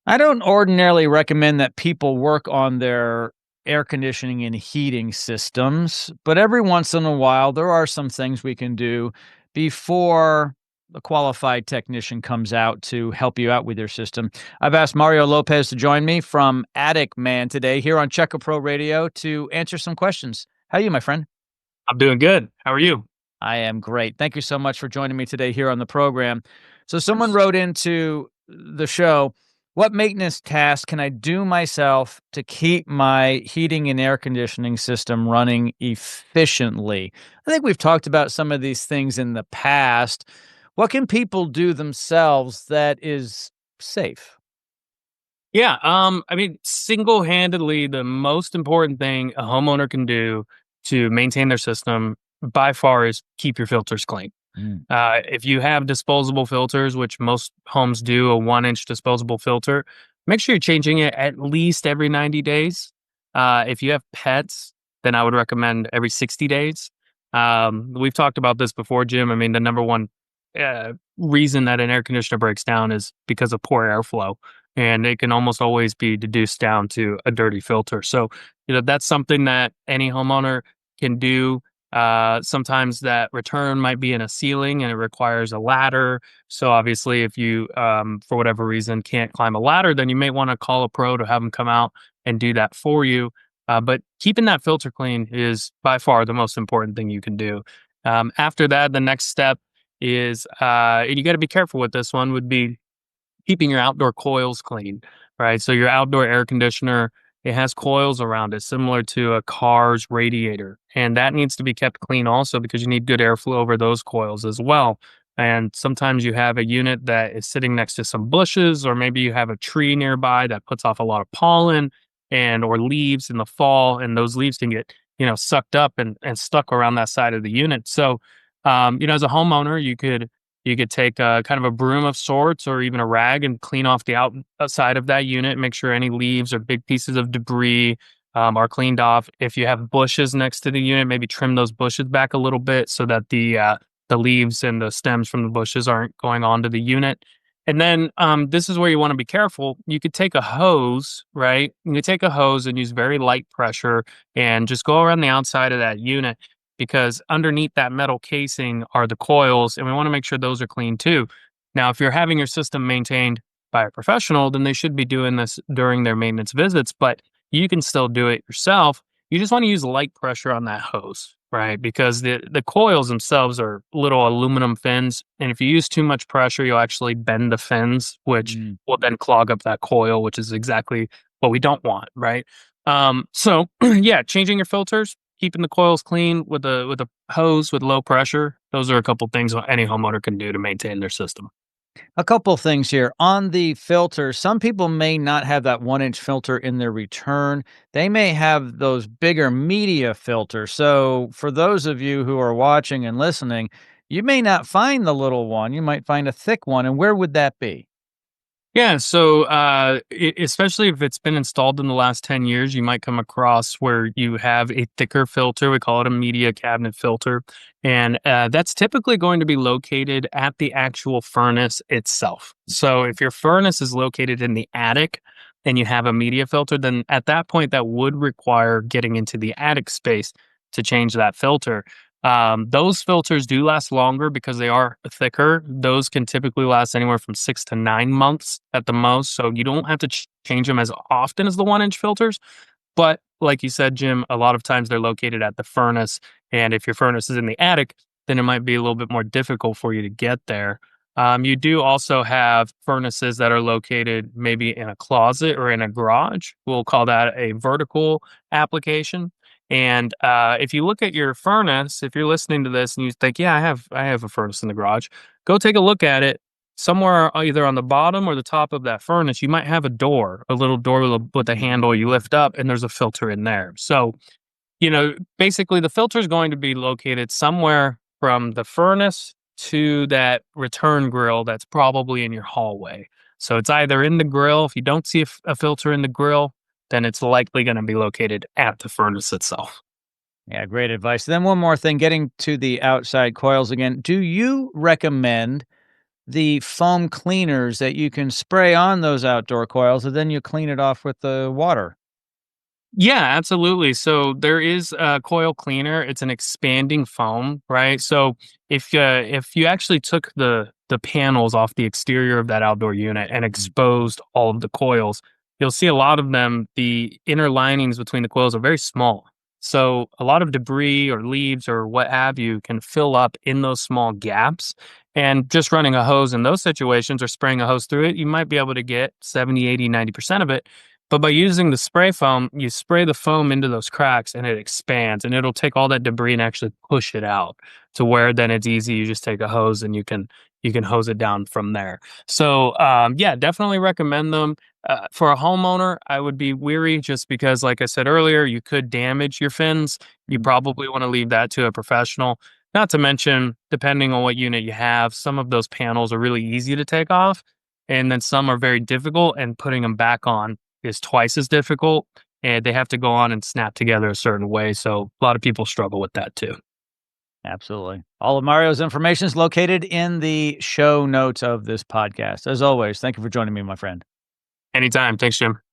I don't ordinarily recommend that people work on their air conditioning and heating systems, but every once in a while, there are some things we can do before a qualified technician comes out to help you out with your system. I've asked Mario Lopez to join me from Attic Man today here on Checker Pro Radio to answer some questions. How are you, my friend? I'm doing good. How are you? I am great. Thank you so much for joining me today here on the program. So, someone wrote into the show, what maintenance tasks can I do myself to keep my heating and air conditioning system running efficiently? I think we've talked about some of these things in the past. What can people do themselves that is safe? Yeah, I mean, single-handedly, the most important thing a homeowner can do to maintain their system by far is keep your filters clean. Mm. If you have disposable filters, which most homes do, a 1-inch disposable filter, make sure you're changing it at least every 90 days. If you have pets, then I would recommend every 60 days. We've talked about this before, Jim. I mean, the number one reason that an air conditioner breaks down is because of poor airflow, and it can almost always be deduced down to a dirty filter. So, that's something that any homeowner can do. Sometimes that return might be in a ceiling and it requires a ladder. So obviously, if you, for whatever reason, can't climb a ladder, then you may want to call a pro to have them come out and do that for you. But keeping that filter clean is by far the most important thing you can do. After that, the next step is, and you got to be careful with this one, would be keeping your outdoor coils clean, right? So your outdoor air conditioner, it has coils around it, similar to a car's radiator. And that needs to be kept clean also because you need good airflow over those coils as well. And sometimes you have a unit that is sitting next to some bushes, or maybe you have a tree nearby that puts off a lot of pollen and or leaves in the fall, and those leaves can get, sucked up and stuck around that side of the unit. So as a homeowner, you could take a kind of a broom of sorts or even a rag and clean off the outside of that unit. Make sure any leaves or big pieces of debris are cleaned off. If you have bushes next to the unit, maybe trim those bushes back a little bit so that the leaves and the stems from the bushes aren't going onto the unit. And then this is where you want to be careful. You could take a hose, right? You could take a hose and use very light pressure and just go around the outside of that unit, because underneath that metal casing are the coils, and we want to make sure those are clean too. Now, if you're having your system maintained by a professional, then they should be doing this during their maintenance visits, but you can still do it yourself. You just want to use light pressure on that hose, right? Because the coils themselves are little aluminum fins, and if you use too much pressure, you'll actually bend the fins, which Mm. will then clog up that coil, which is exactly what we don't want, right? So yeah, changing your filters, keeping the coils clean with a hose with low pressure. Those are a couple things any homeowner can do to maintain their system. A couple things here. On the filter, some people may not have that 1-inch filter in their return. They may have those bigger media filters. So, for those of you who are watching and listening, you may not find the little one. You might find a thick one. And where would that be? Yeah, so especially if it's been installed in the last 10 years, you might come across where you have a thicker filter. We call it a media cabinet filter. And that's typically going to be located at the actual furnace itself. So if your furnace is located in the attic and you have a media filter, then at that point, that would require getting into the attic space to change that filter. Those filters do last longer because they are thicker. Those can typically last anywhere from 6 to 9 months at the most. So you don't have to change them as often as the 1-inch filters. But like you said, Jim, a lot of times they're located at the furnace. And if your furnace is in the attic, then it might be a little bit more difficult for you to get there. You do also have furnaces that are located maybe in a closet or in a garage. We'll call that a vertical application. And if you look at your furnace, if you're listening to this and you think, "Yeah, I have a furnace in the garage," go take a look at it. Somewhere either on the bottom or the top of that furnace, you might have a little door with a handle you lift up, and there's a filter in there. So, basically, the filter is going to be located somewhere from the furnace to that return grill that's probably in your hallway. So it's either in the grill. If you don't see a filter in the grill, then it's likely going to be located at the furnace itself. Yeah, great advice. Then, one more thing, getting to the outside coils again. Do you recommend the foam cleaners that you can spray on those outdoor coils, and then you clean it off with the water. Yeah, absolutely. So there is a coil cleaner. It's an expanding foam, right? So if you actually took the panels off the exterior of that outdoor unit and exposed all of the coils, you'll see a lot of them. The inner linings between the coils are very small. So a lot of debris or leaves or what have you can fill up in those small gaps. And just running a hose in those situations or spraying a hose through it, you might be able to get 70, 80, 90% of it, but by using the spray foam, you spray the foam into those cracks and it expands and it'll take all that debris and actually push it out to where then it's easy. You just take a hose and you can hose it down from there. So yeah, definitely recommend them. For a homeowner, I would be weary just because, like I said earlier, you could damage your fins. You Mm. probably want to leave that to a professional. Not to mention, depending on what unit you have, some of those panels are really easy to take off, and then some are very difficult, and putting them back on is twice as difficult, and they have to go on and snap together a certain way, so a lot of people struggle with that too. Absolutely. All of Mario's information is located in the show notes of this podcast. As always, thank you for joining me, my friend. Anytime. Thanks, Jim.